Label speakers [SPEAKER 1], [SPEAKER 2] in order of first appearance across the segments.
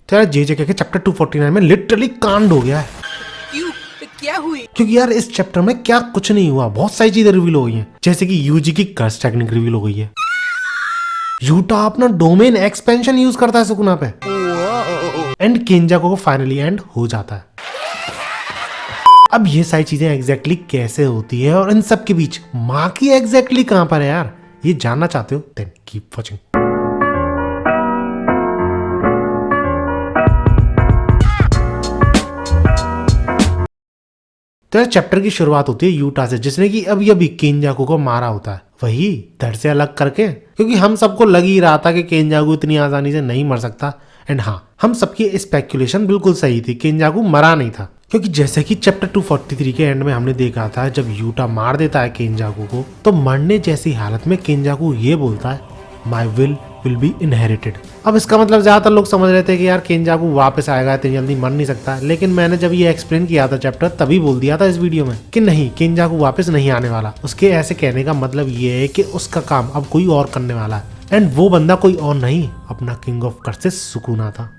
[SPEAKER 1] तो यार JJK के चैप्टर 249 में लिटरली कांड हो गया है।
[SPEAKER 2] क्यों? क्या हुई?
[SPEAKER 1] क्योंकि यार इस चैप्टर में क्या कुछ नहीं हुआ, बहुत सारी चीजें रिवील हो गई हैं। जैसे कि यूजी की कर्स टेक्निक रिवील हो गई है। यूटा अपना डोमेन एक्सपेंशन यूज करता है सुकुना पे, एंड केंजाकू को फाइनली एंड हो जाता है। अब ये सारी चीजें एग्जैक्टली कैसे होती है और इन सब के बीच माँ की एग्जैक्टली कहां पर है यार, ये जानना चाहते हो? Then keep watching. तो चैप्टर की शुरुआत होती है यूटा से, जिसने कि अभी केंजाकू को मारा होता है, वही धड़ से अलग करके, क्योंकि हम सबको लग ही रहा था कि केंजाकू इतनी आसानी से नहीं मर सकता। एंड हाँ, हम सबकी स्पेकुलेशन बिल्कुल सही थी, केंजाकू मरा नहीं था। क्योंकि जैसे कि चैप्टर 243 के एंड में हमने देखा था, जब यूटा मार देता है केंजाकू को, तो मरने जैसी हालत में केंजाकू ये बोलता है, माई विल बी इनहेरिटेड। अब इसका मतलब ज्यादातर लोग समझ रहे थे कि यार केंजाकू वापस आएगा, इतनी जल्दी मर नहीं सकता। लेकिन मैंने जब ये एक्सप्लेन किया था चैप्टर, तभी बोल दिया था इस वीडियो में कि नहीं, केंजाकू वापस नहीं आने वाला। उसके ऐसे कहने का मतलब ये है कि उसका काम अब कोई और करने वाला है, एंड वो बंदा कोई और नहीं, अपना किंग ऑफ कर्सेस सुकुना था।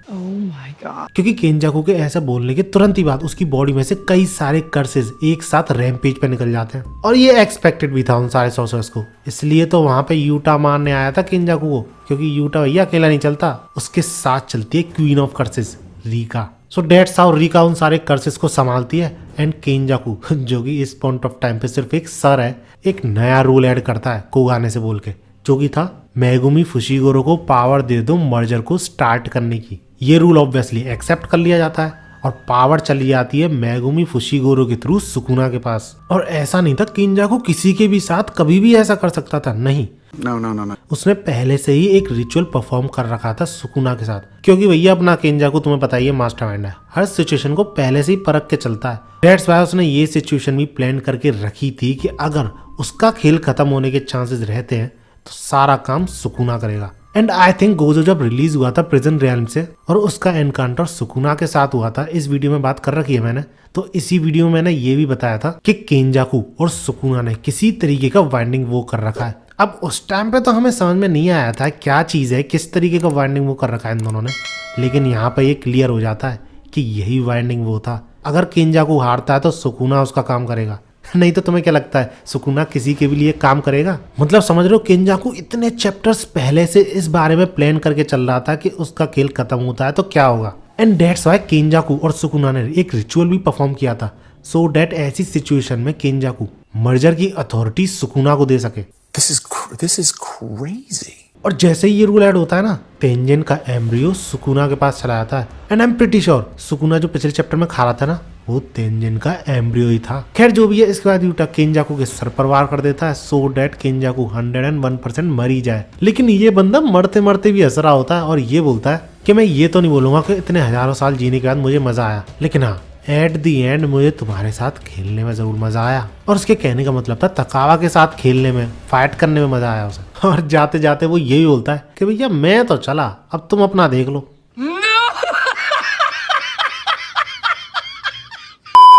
[SPEAKER 1] क्योंकि केंजाकू के ऐसा बोलने के तुरंत ही बाद उसकी बॉडी में से कई सारे कर्सेस एक साथ रैम्पेज पे निकल जाते हैं, और ये एक्सपेक्टेड भी था उन सारे सॉर्सरर्स को। इसलिए तो वहां पे यूटा मारने आया था केंजाकू को, क्योंकि यूटा भैया अकेला नहीं चलता, उसके साथ चलती है queen of curses Rica. So that's how Rica उन सारे कर्सेस को संभालती है, एंड केंजाकू जो कि इस पॉइंट ऑफ टाइम पे सिर्फ एक सर है, एक नया रूल ऐड करता है कोगाने से बोल के, जो कि था मेगुमी फुशिगोरो को पावर दे दो मर्जर को स्टार्ट करने की। ये रूल ऑब्वियसली एक्सेप्ट कर लिया जाता है, और पावर चली जाती है मेगुमी फुशिगोरो के थ्रू सुकुना के पास। और ऐसा नहीं था केंजाकू किसी के भी साथ कभी भी ऐसा कर सकता था, नहीं। No. उसने पहले से ही एक रिचुअल परफॉर्म कर रखा था सुकुना के साथ, क्योंकि भैया अपना केंजाकू तुम्हें पता ही है मास्टरमाइंड है, हर सिचुएशन को पहले से ही परख के चलता है। दैट्स व्हाई उसने ये सिचुएशन भी प्लान करके रखी थी कि अगर उसका खेल खत्म होने के चांसेस रहते हैं तो सारा काम सुकुना करेगा। एंड आई थिंक गोजो जब रिलीज हुआ था प्रिजन रियल्म से, और उसका एनकाउंटर सुकुना के साथ हुआ था, इस वीडियो में बात कर रखी है मैंने, तो इसी वीडियो में मैंने ये भी बताया था कि केंजाकू और सुकुना ने किसी तरीके का वाइंडिंग वो कर रखा है। अब उस टाइम पे तो हमें समझ में नहीं आया था क्या चीज है, किस तरीके का वाइंडिंग वो कर रखा है इन दोनों ने, लेकिन यहाँ पे ये क्लियर हो जाता है कि यही वाइंडिंग वो था। अगर केंजाकू हारता है तो सुकुना उसका काम करेगा, नहीं तो तुम्हें क्या लगता है सुकुना किसी के भी लिए काम करेगा? मतलब समझ रहे हो, केंजाकू इतने चैप्टर्स पहले से इस बारे में प्लान करके चल रहा था कि उसका खेल खत्म होता है तो क्या होगा। एंड दैट्स व्हाई केंजाकू और सुकुना ने एक रिचुअल भी परफॉर्म किया था, सो दैट ऐसी सिचुएशन में केंजाकू मर्जर की अथॉरिटी सुकुना को दे सके।
[SPEAKER 3] This is crazy.
[SPEAKER 1] और जैसे ही ये रूल ऐड होता है ना, तेंजिन का एम्ब्रियो सुकुना के पास चला जाता है, and I am pretty sure Sukuna जो पिछले चैप्टर में खा रहा था ना, वो तेंजिन का एम्ब्रियो ही था। खैर जो भी है, इसके बाद यूटा केंजाकू के सर पर वार कर देता है, सो डैट केंजाकू 101% मर ही जाए। लेकिन ये बंदा मरते मरते भी हंस रहा होता है, और ये बोलता है कि मैं ये तो नहीं बोलूंगा कि इतने हजारों साल जीने के बाद मुझे मजा आया, लेकिन हाँ, एट दी एंड मुझे तुम्हारे साथ खेलने में जरूर मजा आया। और उसके कहने का मतलब था तकावा के साथ खेलने में, फाइट करने में मजा आया उसे। और जाते जाते वो यही बोलता है कि भैया मैं तो चला, अब तुम अपना देख लो।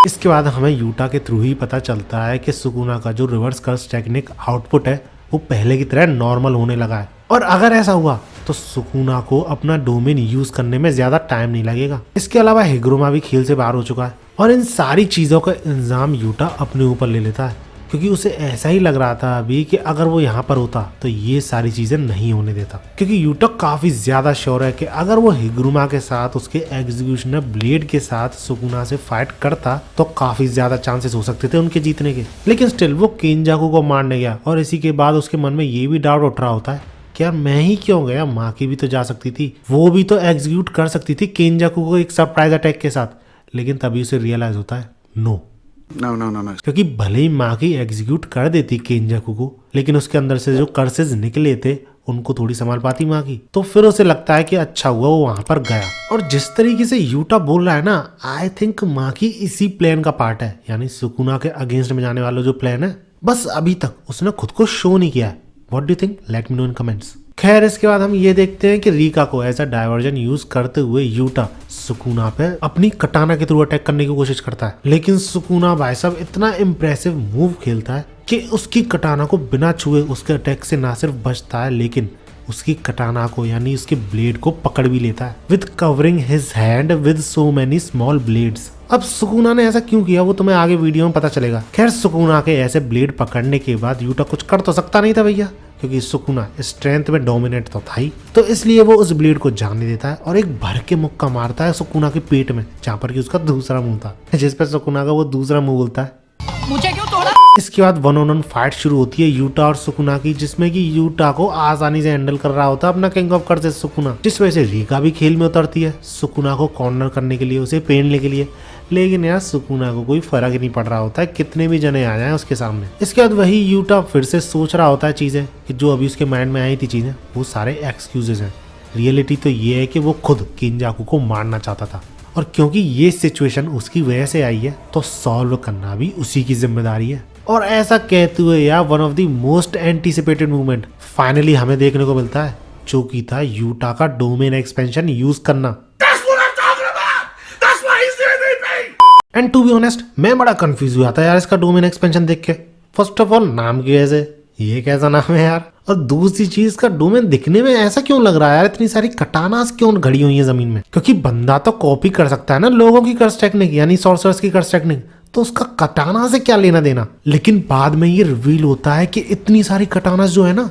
[SPEAKER 1] इसके बाद हमें यूटा के थ्रू ही पता चलता है कि सुकुना का जो रिवर्स कर्स टेक्निक आउटपुट है वो पहले की तरह नॉर्मल होने लगा है, और अगर ऐसा हुआ तो सुकुना को अपना डोमेन यूज करने में ज्यादा टाइम नहीं लगेगा। इसके अलावा हिग्रोमा भी खेल से बाहर हो चुका है, और इन सारी चीजों का इंतजाम यूटा अपने ऊपर ले लेता है, क्योंकि उसे ऐसा ही लग रहा था अभी कि अगर वो यहाँ पर होता तो ये सारी चीजें नहीं होने देता। क्योंकि यूटा काफी ज्यादा श्योर है कि अगर वो हिग्रोमा के साथ उसके एग्जीक्यूशनर ब्लेड के साथ सुकुना से फाइट करता तो काफी ज्यादा चांसेस हो सकते थे उनके जीतने के। लेकिन स्टिल वो केंजाकू को मारने गया, और इसी के बाद उसके मन में ये भी डाउट उठ रहा होता है कि यार मैं ही क्यों गया, माँ की भी तो जा सकती थी, वो भी तो एग्जीक्यूट कर सकती थी केंजाकू को एक सरप्राइज अटैक के साथ। लेकिन तभी उसे रियलाइज होता है नो, क्योंकि भले ही माँ की एग्जीक्यूट कर देती केंजाकू को, लेकिन उसके अंदर से जो कर्सेस निकले थे उनको थोड़ी संभाल पाती माँ की। तो फिर उसे लगता है कि अच्छा हुआ वो वहां पर गया। और जिस तरीके से यूटा बोल रहा है ना, आई थिंक माँ की इसी प्लान का पार्ट है, यानी सुकुना के अगेंस्ट में जाने वाला जो प्लान है, बस अभी तक उसने खुद को शो नहीं किया है। What do you think? Let me know in comments. खैर इसके बाद हम ये देखते हैं कि रीका को ऐसा डायवर्जन यूज करते हुए यूटा सुकुना पे अपनी कटाना के थ्रू अटैक करने की कोशिश करता है, लेकिन सुकुना भाई साहब इतना इम्प्रेसिव मूव खेलता है कि उसकी कटाना को बिना छुए उसके अटैक से ना सिर्फ बचता है, लेकिन उसकी कटाना को यानी उसके ब्लेड को पकड़ भी लेता है with covering his hand with so many small blades. अब सुकुना ने ऐसा क्यों किया वो तुम्हें आगे वीडियो में पता चलेगा। खैर सुकुना के ऐसे ब्लेड पकड़ने के बाद यूटा कुछ कर तो सकता नहीं था भैया, क्योंकि सुकुना स्ट्रेंथ में डोमिनेट तो था ही, तो इसलिए वो उस ब्लेड को जाने देता है और एक भर के मुक्का मारता है सुकुना के पेट में, जहाँ पर कि उसका दूसरा मुंह था, जिस पर सुकुना का वो दूसरा मुंह बोलता है
[SPEAKER 2] मुझे क्यों तोड़ा?
[SPEAKER 1] इसके बाद 1-on-1 फाइट शुरू होती है यूटा और सुकुना की, जिसमें कि यूटा को आसानी से हैंडल कर रहा होता है अपना किंग ऑफ कर्सेस सुकुना, जिस वजह से रीका भी खेल में उतरती है सुकुना को कॉर्नर करने के लिए, उसे पेनने के लिए। लेकिन यार सुकुना को कोई फर्क ही नहीं पड़ रहा होता है कितने भी जने आ जाएं उसके सामने। इसके बाद वही यूटा फिर से सोच रहा होता है चीजें कि जो अभी उसके माइंड में आई थी चीजें वो सारे एक्सक्यूजेज हैं। रियलिटी तो ये है कि वो खुद किंजाकू को मारना चाहता था, और क्योंकि ये सिचुएशन उसकी वजह से आई है तो सॉल्व करना भी उसी की जिम्मेदारी है। और ऐसा कहते हुए यार one of the most anticipated movement finally हमें देखने को मिलता है, जो कि था यूटा का डोमेन एक्सपेंशन यूज करना। एंड टू बी ऑनेस्ट मैं बड़ा कंफ्यूज हुआ था यार इसका डोमेन एक्सपेंशन देख के। फर्स्ट ऑफ ऑल नाम की वजह से, ये कैसा नाम है यार, और दूसरी चीज का डोमेन दिखने में ऐसा क्यों लग रहा है यार, इतनी सारी कटानास क्यों घड़ी हुई है जमीन में। क्योंकि बंदा तो कॉपी कर सकता है ना लोगों की कर्स टेक्निक यानी सॉर्सरर्स की कर्स टेक्निक, तो उसका कटाना से क्या लेना देना। लेकिन बाद में ये रिवील होता है कि इतनी सारी कटानास जो है ना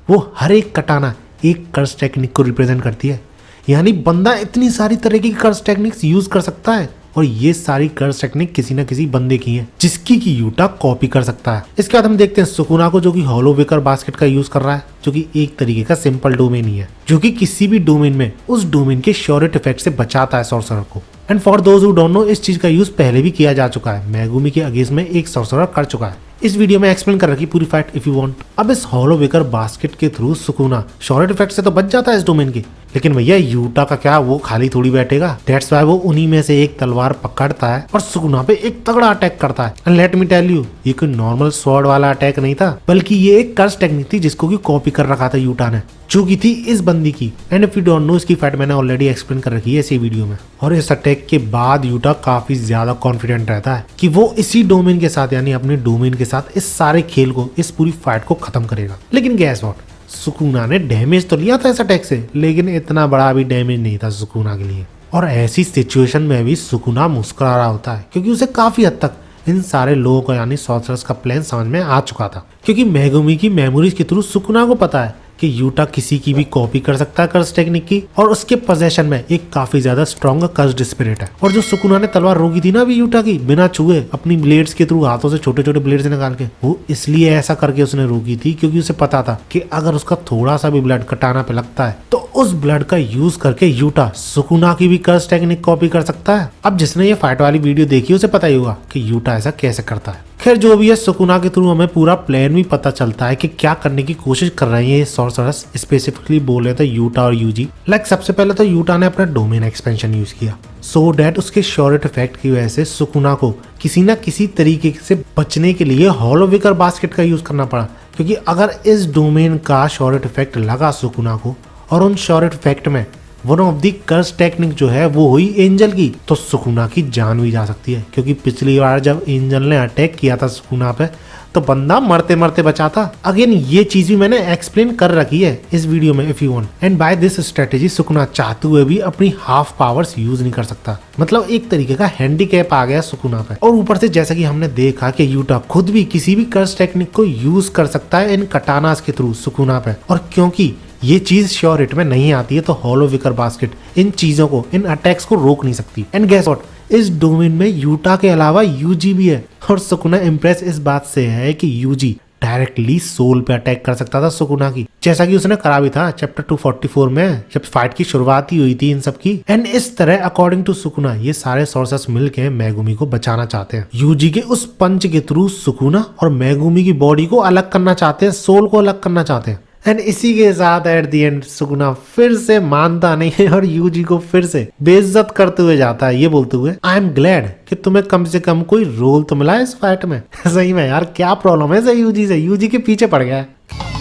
[SPEAKER 1] वो हर एक कटाना एक कर्स टेक्निक को रिप्रेजेंट करती है, यानी बंदा इतनी सारी तरह की कर्स टेक्निक्स यूज कर सकता है, और ये सारी कर्स टेक्निक किसी ना किसी बंदे की है जिसकी की यूटा कॉपी कर सकता है। इसके बाद हम देखते हैं सुकुना को, जो कि हॉलो विकर बास्केट का यूज कर रहा है, जो कि एक तरीके का सिंपल डोमेन ही है, जो कि किसी भी डोमेन में उस डोमेन के श्योरिट इफेक्ट से बचाता है सॉर्सरर को। And for those who don't know, इस चीज का यूज पहले भी किया जा चुका है, मेगुमी के अगेंस्ट में एक सॉर्सरर कर चुका है। इस वीडियो में एक्सप्लेन कर रखी पूरी फाइट इफ यू वांट। अब इस हॉलो विकर बास्केट के थ्रू सुकुना शॉर्ट इफेक्ट से तो बच जाता है इस डोमेन की, लेकिन भैया यूटा का क्या, वो खाली थोड़ी बैठेगा। दैट्स व्हाई वो उन्हीं में से एक तलवार पकड़ता है और सुकुना पे एक तगड़ा अटैक करता है। And let me tell you, ये कोई नॉर्मल स्वॉर्ड वाला अटैक नहीं था, बल्कि ये एक कर्स टेक्निक थी जिसको की कॉपी कर रखा था यूटा ने, जो की थी इस बंदी की। And if you don't know, इसकी फाइट मैंने ऑलरेडी एक्सप्लेन कर रखी है इसी वीडियो में। और इस अटैक के बाद यूटा काफी ज्यादा कॉन्फिडेंट रहता है कि वो इसी डोमेन के साथ यानी अपने डोमेन के साथ इस सारे खेल को, इस पूरी फाइट को खत्म करेगा। लेकिन गैस व्हाट, सुकुना ने डैमेज तो लिया था इस अटैक से, लेकिन इतना बड़ा भी डैमेज नहीं था सुकुना के लिए। और ऐसी सिचुएशन में भी सुकुना मुस्कुरा रहा होता है, क्योंकि उसे काफी हद तक इन सारे लोगों को यानी सॉर्सरर्स का प्लान समझ में आ चुका था। क्योंकि मेगुमी की मेमोरीज के थ्रू सुकुना को पता है कि यूटा किसी की भी कॉपी कर सकता है कर्स टेक्निक की, और उसके पोजेशन में एक काफी ज्यादा स्ट्रॉन्ग कर्स्ड स्पिरिट है। और जो सुकुना ने तलवार रोकी थी ना अभी यूटा की, बिना छुए अपनी ब्लेड्स के थ्रू, हाथों से छोटे छोटे ब्लेड्स निकाल के, वो इसलिए ऐसा करके उसने रोकी थी क्योंकि उसे पता था कि अगर उसका थोड़ा सा भी ब्लड कटाना पे लगता है तो उस ब्लड का यूज करके यूटा सुकुना की भी कर्स टेक्निक कॉपी कर सकता है। अब जिसने ये फाइट वाली वीडियो देखी उसे पता ही होगा कि यूटा ऐसा कैसे करता है। खैर जो भी है, सुकुना के थ्रू हमें पूरा प्लान भी पता चलता है कि क्या करने की कोशिश कर रहे हैं ये सॉर्सरर्स, स्पेसिफिकली बोल रहे थे यूटा और यूजी। लाइक सबसे पहले तो यूटा ने अपना डोमेन एक्सपेंशन यूज किया, सो डैट उसके शॉर्ट इफेक्ट की वजह से सुकुना को किसी ना किसी तरीके से बचने के लिए हॉलो विकर बास्केट का यूज करना पड़ा। क्योंकि अगर इस डोमेन का शॉर्ट इफेक्ट लगा सुकुना को, और उन शॉर्ट इफेक्ट में one of the curse technique जो है वो हुई एंजल की, तो सुकुना की जान भी जा सकती है। क्योंकि पिछली बार जब एंजल ने अटैक किया था सुकुना पे तो बंदा मरते मरते बचा था। अगेन ये चीज भी मैंने एक्सप्लेन कर रखी है इस वीडियो में if you want. And by this strategy Sukuna चाहते हुए भी अपनी हाफ पावर्स यूज नहीं कर सकता, मतलब एक तरीके का हैंडीकैप आ गया सुकुना पे। और ऊपर से जैसा कि हमने देखा कि यूटा खुद भी किसी भी कर्स टेक्निक को यूज कर सकता है इन कटानास के थ्रू सुकुना पे, और क्योंकि ये चीज श्योर हिट में नहीं आती है तो हॉलो विकर बास्केट इन चीजों को, इन अटैक्स को रोक नहीं सकती। एंड गेस व्हाट, इस डोमेन में यूटा के अलावा यूजी भी है, और सुकुना इम्प्रेस इस बात से है कि यूजी डायरेक्टली सोल पे अटैक कर सकता था सुकुना की, जैसा कि उसने करा भी था चैप्टर 244 में जब फाइट की शुरुआत ही हुई थी इन सब की। एंड इस तरह अकॉर्डिंग टू सुकुना ये सारे सोर्सेस मिलके मेगुमी को बचाना चाहते हैं। यूजी के उस पंच के थ्रू सुकुना और मेगुमी की बॉडी को अलग करना चाहते हैं, सोल को अलग करना चाहते हैं। एंड इसी के साथ एट द एंड सुकुना फिर से मानता नहीं है और यूजी को फिर से बेइज्जत करते हुए जाता है, ये बोलते हुए आई एम ग्लैड कि तुम्हें कम से कम कोई रोल तो मिला इस फाइट में। सही में यार क्या प्रॉब्लम है यूजी से, यूजी के पीछे पड़ गया है।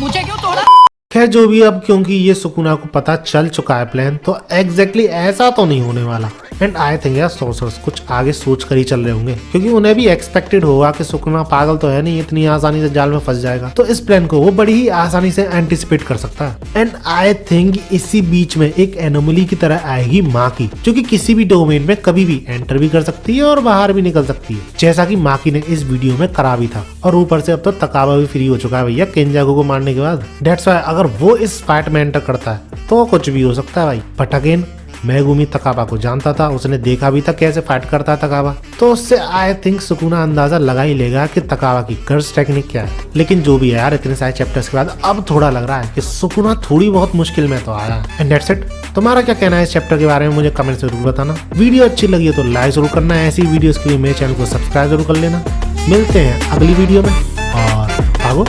[SPEAKER 2] मुझे क्यों तोड़ा?
[SPEAKER 1] खैर जो भी, अब क्योंकि ये सुकुना को पता चल चुका है प्लान, तो एग्जैक्टली ऐसा तो नहीं होने वाला। एंड आई थिंक यार सोर्सर्स कुछ आगे सोच कर ही चल रहे होंगे, क्योंकि उन्हें भी एक्सपेक्टेड होगा कि सुकुना पागल तो है नहीं, इतनी आसानी से जाल में फंस जाएगा। तो इस प्लान को वो बड़ी ही आसानी से एंटिसिपेट कर सकता है। एंड आई थिंक इसी बीच में एक एनोमली की तरह आएगी माकी, जो कि किसी भी डोमेन में कभी भी एंटर भी कर सकती है और बाहर भी निकल सकती है, जैसा कि माकी ने इस वीडियो में करा भी था। और ऊपर से अब तो तकाबा भी फ्री हो चुका है भैया केंजाकू को मारने के बाद। दैट्स व्हाई अगर वो इस फाइट में एंटर करता है तो कुछ भी हो सकता है भाई। बट अगेन मेगुमी तकाबा को जानता था, उसने देखा भी था कैसे फाइट करता है तकाबा, तो उससे आई थिंक सुकुना अंदाजा लगा ही लेगा कि तकाबा की कर्स टेक्निक क्या है। लेकिन जो भी है यार, इतने सारे चैप्टर्स के बाद अब थोड़ा लग रहा है कि सुकुना थोड़ी बहुत मुश्किल में तो आया। And that's it. तुम्हारा क्या कहना है इस चैप्टर के बारे में मुझे कमेंट जरूर बताना। वीडियो अच्छी लगी है तो लाइक जरूर करना है, ऐसी वीडियोस के लिए मेरे चैनल को सब्सक्राइब जरूर कर लेना। मिलते हैं अगली वीडियो में और भागो।